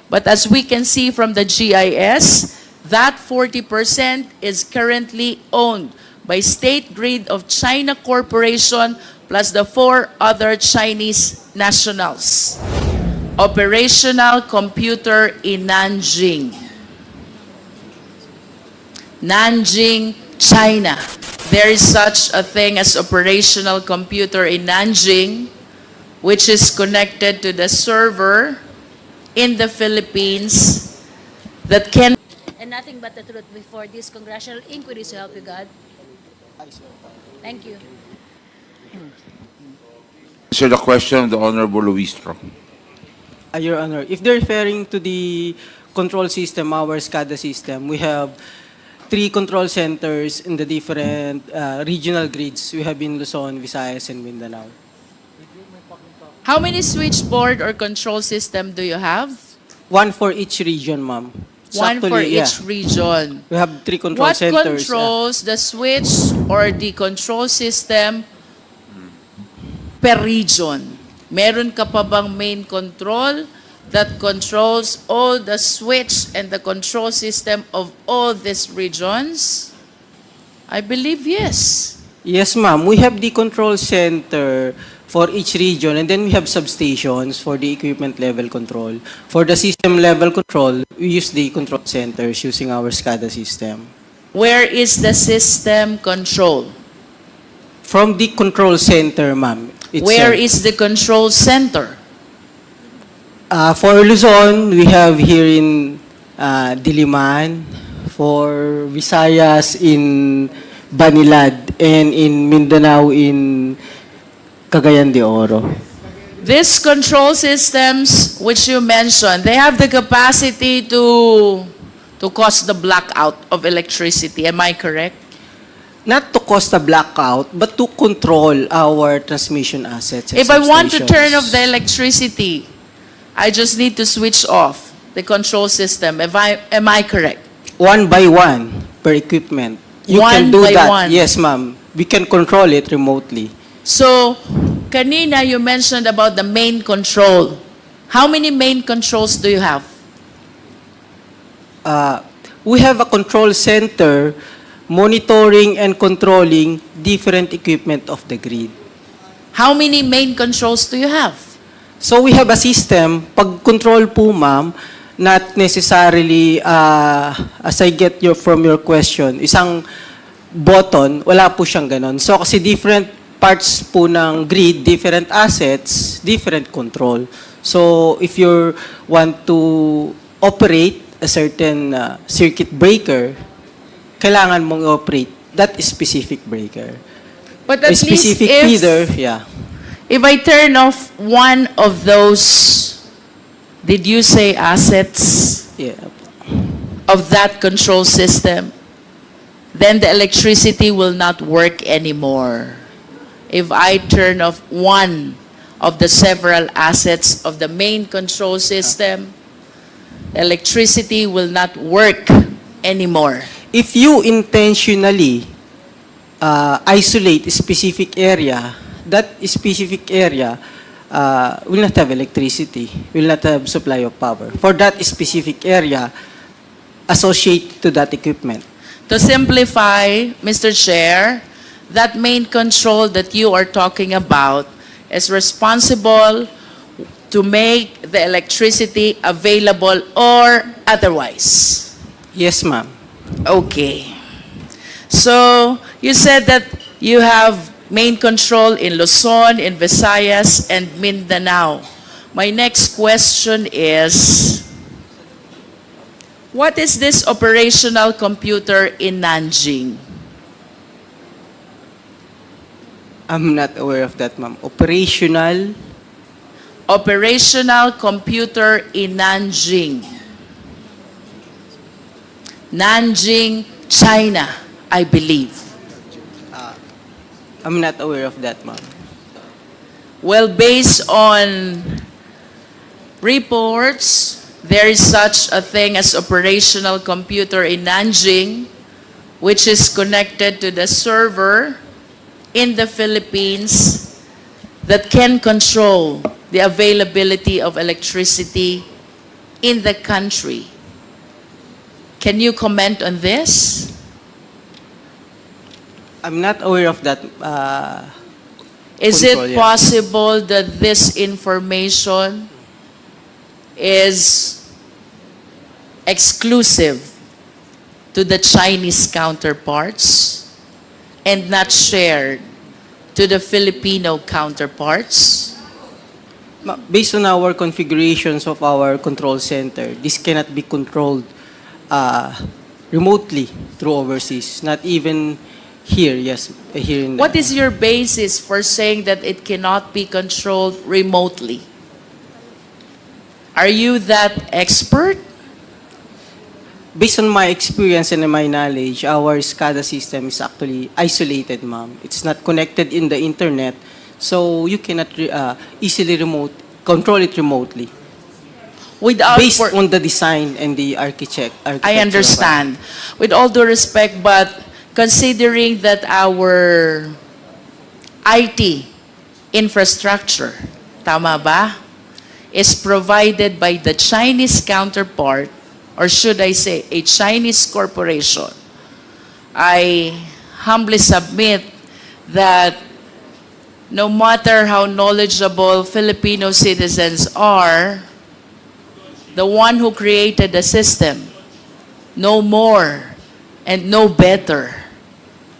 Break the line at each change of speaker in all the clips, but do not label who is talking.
But as we can see from the GIS, that 40% is currently owned by State Grid of China Corporation plus the 4 other Chinese nationals. Operational computer in Nanjing. Nanjing, China. There is such a thing as operational computer in Nanjing, which is connected to the server in the Philippines that can...
And nothing but the truth before this congressional inquiry, so help you God. Thank you.
Answer the question of the Honorable Luistro.
Your Honor, if they're referring to the control system, our SCADA system, we have 3 control centers in the different regional grids. We have in Luzon, Visayas, and Mindanao.
How many switchboard or control system do you have?
1 for each region, ma'am. So
One for
actually,
each region.
We have 3 control
What
centers.
controls the switch or the control system per region? Meron ka pa bang main control that controls all the switch and the control system of all these regions? I believe yes.
Yes, ma'am. We have the control center for each region, and then we have substations for the equipment level control. For the system level control, we use the control centers using our SCADA system.
Where is the system control?
From the control center, ma'am.
Where is the control center?
For Luzon, we have here in Diliman. For Visayas, in Banilad. And in Mindanao, in Cagayan de Oro.
These control systems which you mentioned, they have the capacity to cause the blackout of electricity. Am I correct?
Not to cause a blackout, but to control our transmission assets. And
If I want to
substations.
turn off the electricity, I just need to switch off the control system. Am I correct?
1 by 1 per equipment. You can
One
do
by
that.
one.
Yes, ma'am. We can control it remotely.
So, kanina you mentioned about the main control. How many main controls do you have?
We have a control center monitoring and controlling different equipment of the grid.
How many main controls do you have?
So we have a system, pag-control po ma'am, not necessarily, as I get from your question, isang button, wala po siyang ganon. So kasi different parts po ng grid, different assets, different control. So if you want to operate a certain circuit breaker, kailangan mong operate that specific breaker.
But
A
at
specific
least
feeder, yeah.
if I turn off one of those, did you say assets
Yeah.
of that control system, then the electricity will not work anymore. If I turn off one of the several assets of the main control system, electricity will not work anymore.
If you intentionally isolate a specific area, that specific area will not have electricity, will not have supply of power. For that specific area, associated to that equipment.
To simplify, Mr. Chair, that main control that you are talking about is responsible to make the electricity available or otherwise.
Yes, ma'am.
Okay. So, you said that you have main control in Luzon, in Visayas, and Mindanao. My next question is, what is this operational computer in Nanjing?
I'm not aware of that, ma'am. Operational?
Operational computer in Nanjing. Nanjing, China, I believe.
I'm not aware of that, ma'am.
Well, based on reports, there is such a thing as operational computer in Nanjing, which is connected to the server in the Philippines that can control the availability of electricity in the country. Can you comment on this?
I'm not aware of that.
Is
Control,
it
yeah.
possible that this information is exclusive to the Chinese counterparts and not shared to the Filipino counterparts?
Based on our configurations of our control center, this cannot be controlled remotely through overseas, not even here, yes, here in the...
What is your basis for saying that it cannot be controlled remotely? Are you that expert?
Based on my experience and my knowledge, our SCADA system is actually isolated, ma'am. It's not connected in the internet, so you cannot easily control it remotely.
Without
Based on the design and the architecture.
I understand. With all due respect, but considering that our IT infrastructure, tama ba, is provided by the Chinese counterpart, or should I say, a Chinese corporation, I humbly submit that no matter how knowledgeable Filipino citizens are, the one who created the system no more and no better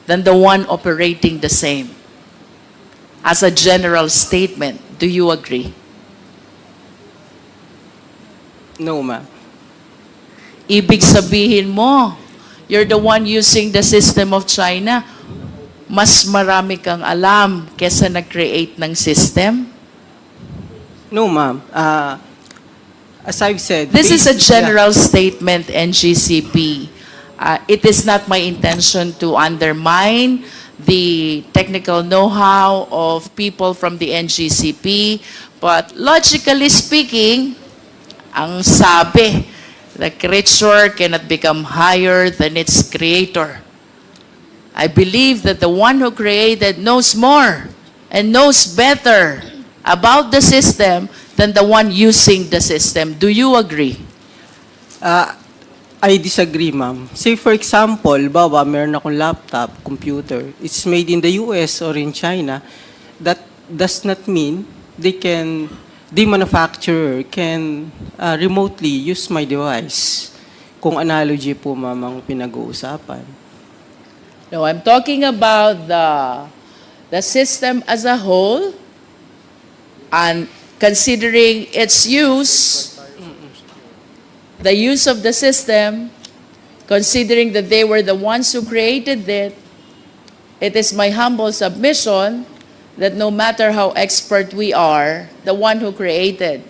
than the one operating the same. As a general statement, do you agree?
No, ma'am.
Ibig sabihin mo, you're the one using the system of China, mas marami kang alam kesa nag-create ng system?
No, ma'am. As I've said...
This is a
based-
general statement, NGCP. It is not my intention to undermine the technical know-how of people from the NGCP, but logically speaking, ang sabi, the creature cannot become higher than its creator. I believe that the one who created knows more and knows better about the system than the one using the system. Do you agree?
I disagree, ma'am. Say, for example, baba, meron akong laptop, computer. It's made in the US or in China. That does not mean the manufacturer can remotely use my device. Kung analogy po, ma'am, ang pinag-uusapan.
No, I'm talking about the system as a whole, and considering its use, the use of the system, considering that they were the ones who created it, it is my humble submission that no matter how expert we are, the one who created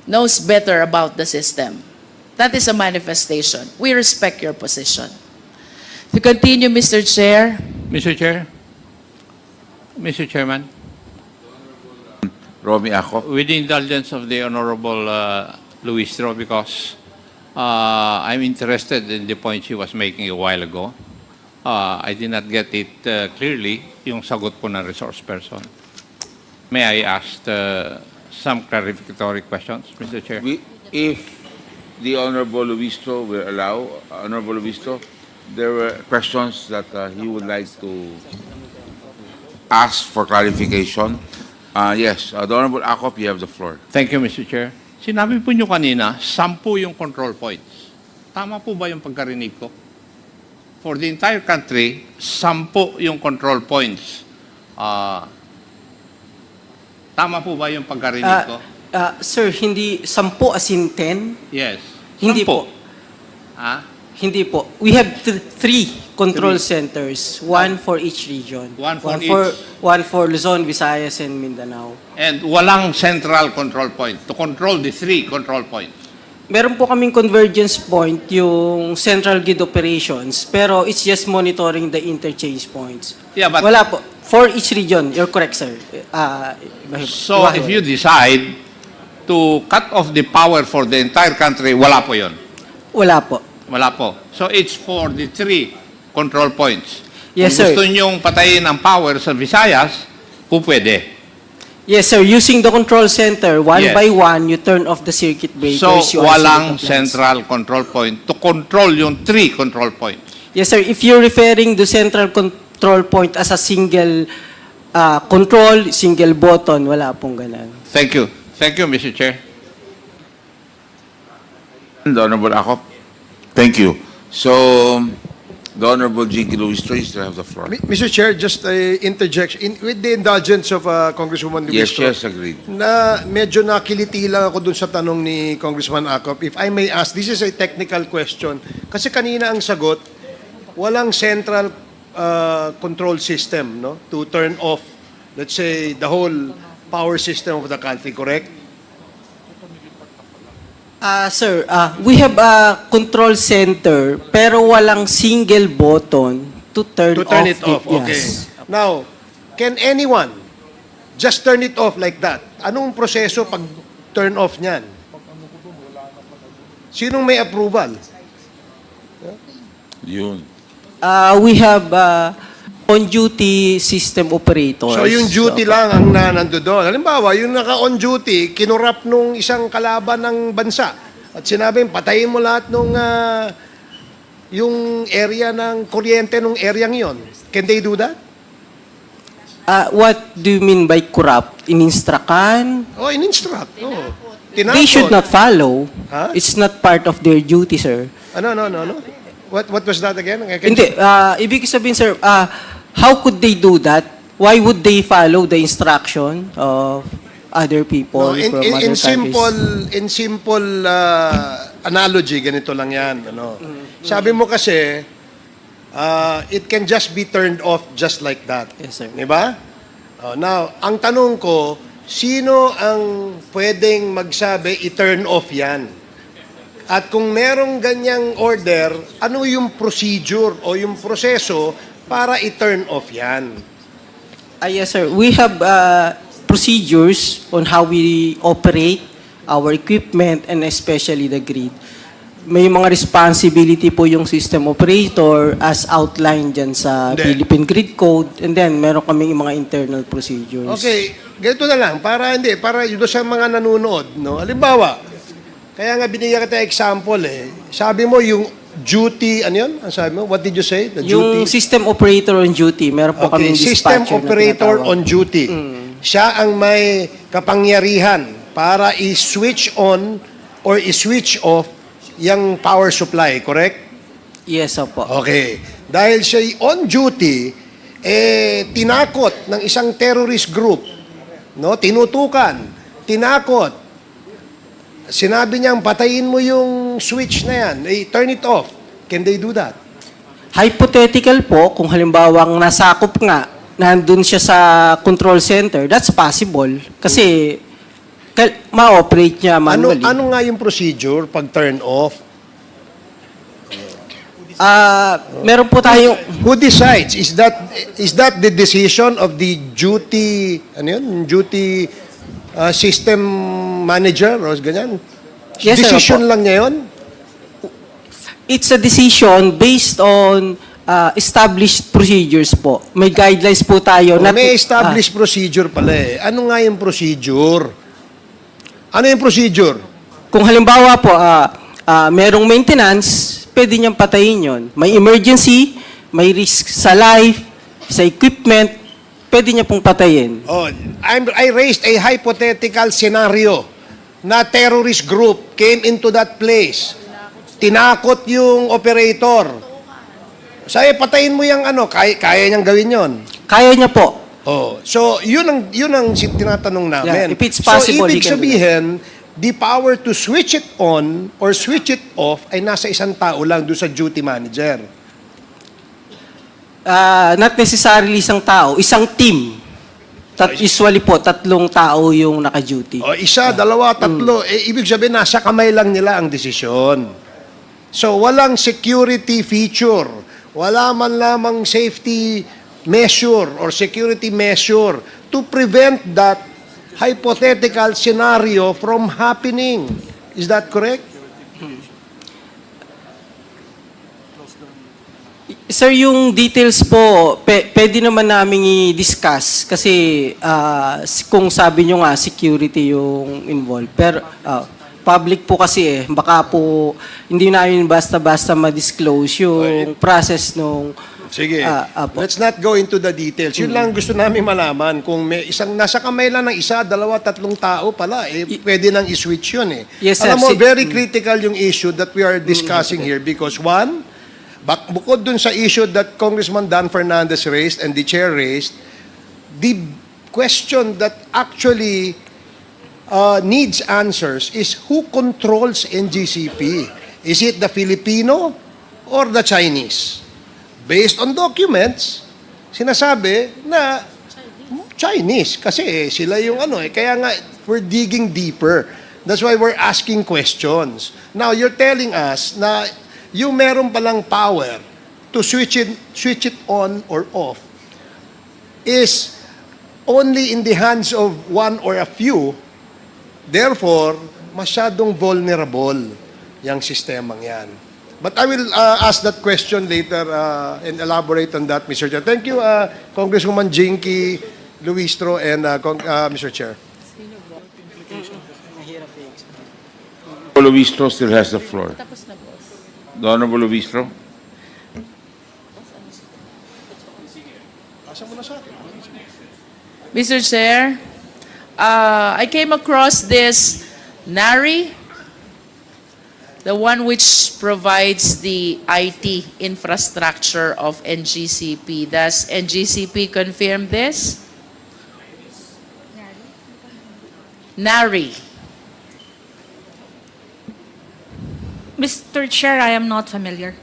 knows better about the system. That is a manifestation. We respect your position. To continue, Mr. Chair.
Mr. Chair, Mr. Chairman,
Romy Acop.
with the indulgence of the Honorable Luistro, because I'm interested in the point she was making a while ago. I did not get it clearly, yung sagot po ng resource person. May I ask some clarificatory questions, Mr. Chair?
If the Honorable Luistro will allow, Honorable Luistro, there were questions that he would like to ask for clarification. Yes, the Honorable Acop, you have the floor.
Thank you, Mr. Chair. Sinabi po nyo kanina, 10 yung control points. Tama po ba yung pagkarinig ko? For the entire country, 10 yung control points. Tama po ba yung pagkarinig ko?
Sir, hindi 10 as in 10?
Yes.
Hindi
10.
po. Hindi po. We have 3 control centers, one for each region.
One for
One for Luzon, Visayas, and Mindanao.
And walang central control point to control the 3 control points.
Meron po kaming convergence point, yung central grid operations, pero it's just monitoring the interchange points.
Yeah, but
Wala po. For each region, you're correct, sir.
so if you decide to cut off the power for the entire country, wala po yun.
Wala po.
Wala po. So it's for the 3 control points.
Yes,
Kung
sir.
gusto nyong patayin ang power sa Visayas, po pwede.
Yes, sir. Using the control center, one
Yes.
by one, you turn off the circuit breakers.
So,
you isolate
walang
the plants.
central control point to control yung 3 control points.
Yes, sir. If you're referring to central control point as a single control, single button, wala pong ganun.
Thank you. Thank you, Mr. Chair.
The Honorable Akop. Thank you. So, the Honorable Jinky Luistro, you still have the floor.
Mr. Chair, just a interjection. With the indulgence of Congresswoman
Yes,
Luistro,
yes, agreed.
na medyo nakiliti lang ako dun sa tanong ni Congressman Acop. If I may ask, this is a technical question. Kasi kanina ang sagot, walang central control system, no, to turn off, let's say, the whole power system of the country, correct?
Sir, we have a control center pero walang single button to turn
It off. Okay.
Yes.
Now, can anyone just turn it off like that? Anong proseso pag turn off niyan? Sinong may approval?
Yun.
We have on-duty system operators.
So yung duty lang ang nando doon. Halimbawa, yung naka-on duty, kinurap nung isang kalaban ng bansa at sinabing patayin mo lahat nung yung area ng kuryente nung area yon. Can they do that?
What do you mean by corrupt? In-instructan?
Oh, in-instruct. Oh.
They should not follow.
Huh?
It's not part of their duty, sir.
No. What was that again?
Hindi. Ibig sabihin, sir, how could they do that? Why would they follow the instruction of other people
No, in,
from
in,
other
in simple
countries?
in simple analogy, ganito lang yan. Ano? Sabi mo kasi, it can just be turned off just like that.
Yes, sir.
Di ba? Now, ang tanong ko, sino ang pwedeng magsabi i-turn off yan? At kung merong ganyang order, ano yung procedure o yung proseso para i-turn off yan?
Yes, sir. We have procedures on how we operate our equipment and especially the grid. May mga responsibility po yung system operator as outlined dyan sa
Hindi.
Philippine Grid Code, and then meron kaming mga internal procedures.
Okay, ganito na lang. Para doon sa mga nanonood. No? Halimbawa, kaya nga binigyan kita example eh. Sabi mo yung duty, ano yun? Ang sabi mo? What did you say? The
Yung
duty?
system operator on duty, meron po
Okay,
kaming
system
dispatcher
operator
na tinatawag.
on duty. Siya ang may kapangyarihan para i-switch on or i-switch off yung power supply, correct?
Yes, opo.
Okay. Dahil siya on duty, tinakot ng isang terrorist group, no? Tinutukan, tinakot. Sinabi niyang patayin mo yung switch na yan, turn it off. Can they do that?
Hypothetical po, kung halimbawang nasakop nga, nandun siya sa control center, that's possible. Kasi, ma-operate niya manually.
Ano nga yung procedure pag turn off?
Meron po tayong...
Who decides? Is that the decision of the duty, ano yun? Duty system manager o ganyan?
Yes, sir,
Decision
opo.
lang niya yun?
It's a decision based on established procedures po. May guidelines po tayo.
May established procedure pala eh. Ano nga yung procedure? Ano yung procedure?
Kung halimbawa po, merong maintenance, pwede niyang patayin yon. May emergency, may risk sa life, sa equipment, pwede niya pong patayin.
Oh, I raised a hypothetical scenario na terrorist group came into that place. Tinakot yung operator. Sabi, patayin mo yung ano, kaya niyang gawin yon.
Kaya niya po.
Oh, so yun ang tinatanong namin.
Yeah, if it's possible,
so ibig
he can do
sabihin, the power to switch it on or switch it off ay nasa isang tao lang doon sa duty manager.
Not necessarily isang tao, isang team. Usually po, 3 tao yung naka-duty.
O isa, dalawa, tatlo, ibig sabihin nasa kamay lang nila ang desisyon. So walang security feature, wala man lamang safety measure or security measure to prevent that hypothetical scenario from happening. Is that correct?
Sir, yung details po, pwede naman namin i-discuss kasi kung sabi nyo nga, security yung involved. Pero public po kasi baka po hindi namin basta-basta ma-disclose yung process nung...
Sige,
po.
let's not go into the details. Yun lang gusto namin malaman. Kung may isang nasa kamay lang ng isa, dalawa, tatlong tao pala, pwede nang i-switch yun eh.
Yes, sir.
Alam mo, very critical yung issue that we are discussing here because one, bukod dun sa issue that Congressman Dan Fernandez raised and the chair raised, the question that actually needs answers is who controls NGCP? Is it the Filipino or the Chinese? Based on documents, sinasabi na Chinese kasi sila yung kaya nga we're digging deeper. That's why we're asking questions. Now you're telling us na yung meron palang power to switch it on or off is only in the hands of one or a few. Therefore, masyadong vulnerable yung sistemang yan. But I will ask that question later and elaborate on that, Mr. Chair. Thank you, Congresswoman Jinky Luistro and Mr. Chair.
Luistro still has the floor.
Tapos na, boss.
The Honorable Luistro.
Mr. Chair, I came across this NARI, the one which provides the IT infrastructure of NGCP. Does NGCP confirm this? NARI.
Mr. Chair, I am not familiar.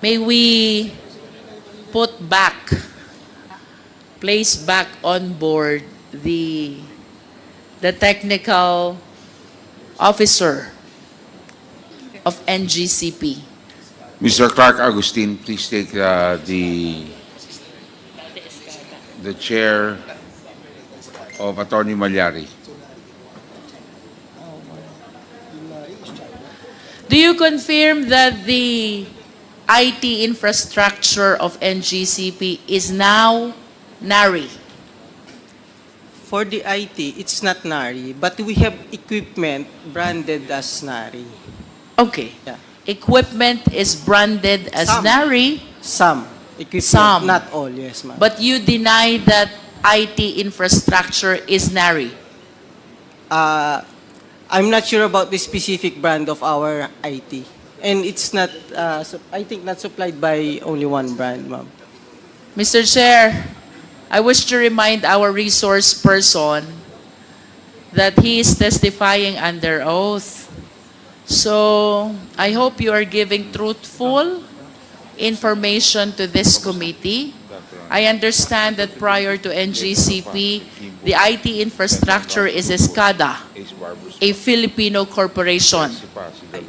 May we place back on board the technical officer of NGCP.
Mr. Clark Agustin, please take the chair of Attorney Malyari.
Do you confirm that the IT infrastructure of NGCP is now NARI?
For the IT, it's not NARI, but we have equipment branded as NARI.
Okay.
Yeah.
Equipment is branded as
Some.
NARI,
Some equipment,
Some.
not all, yes, ma'am.
but you deny that IT infrastructure is NARI.
I'm not sure about the specific brand of our IT. And it's not, I think not supplied by only one brand, ma'am.
Mr. Chair, I wish to remind our resource person that he is testifying under oath. So, I hope you are giving truthful information to this committee. I understand that prior to NGCP, the IT infrastructure is ESCADA, a Filipino corporation.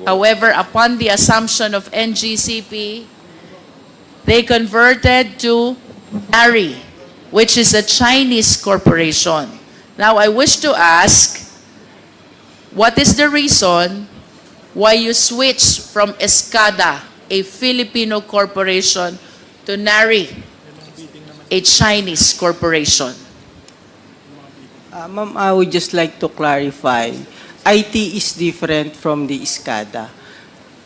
However, upon the assumption of NGCP, they converted to NARI, which is a Chinese corporation. Now, I wish to ask, what is the reason why you switched from ESCADA, a Filipino corporation, to NARI, a Chinese corporation?
Ma'am, I would just like to clarify. IT is different from the ESCADA.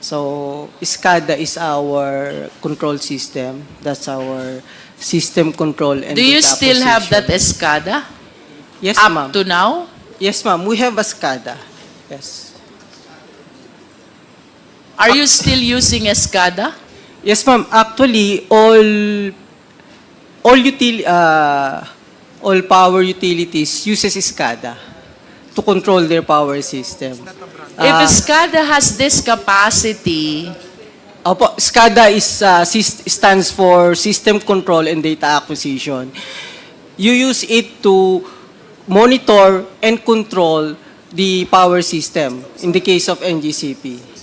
So, ESCADA is our control system. That's our system control and
Do you
data
still have that
acquisition.
ESCADA
Yes,
up
ma'am.
to now?
Yes, ma'am. We have a SCADA. Yes.
Are you still using ESCADA?
Yes, ma'am. Actually, all power utilities uses SCADA to control their power system.
If ESCADA has this capacity,
Opo, SCADA stands for System Control and Data Acquisition. You use it to monitor and control the power system in the case of NGCP.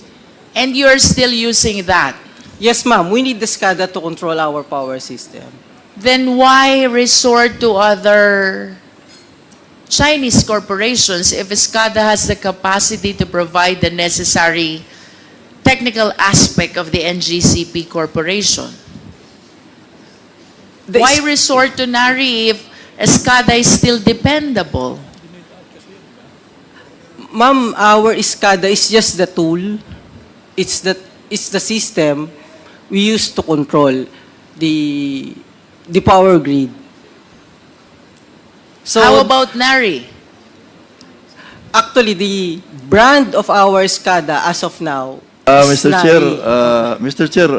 and you're still using that,
Yes, ma'am. We need the SCADA to control our power system.
then why resort to other Chinese corporations if ESCADA has the capacity to provide the necessary technical aspect of the NGCP corporation.
The
Why
is-
resort to NARI if Escada is still dependable?
Ma'am, our Escada is just the tool. It's the system we use to control the power grid. So
How about NARI?
actually the brand of our Escada as of now
Mr.
is
Chair,
Nari.
Mr. Chair,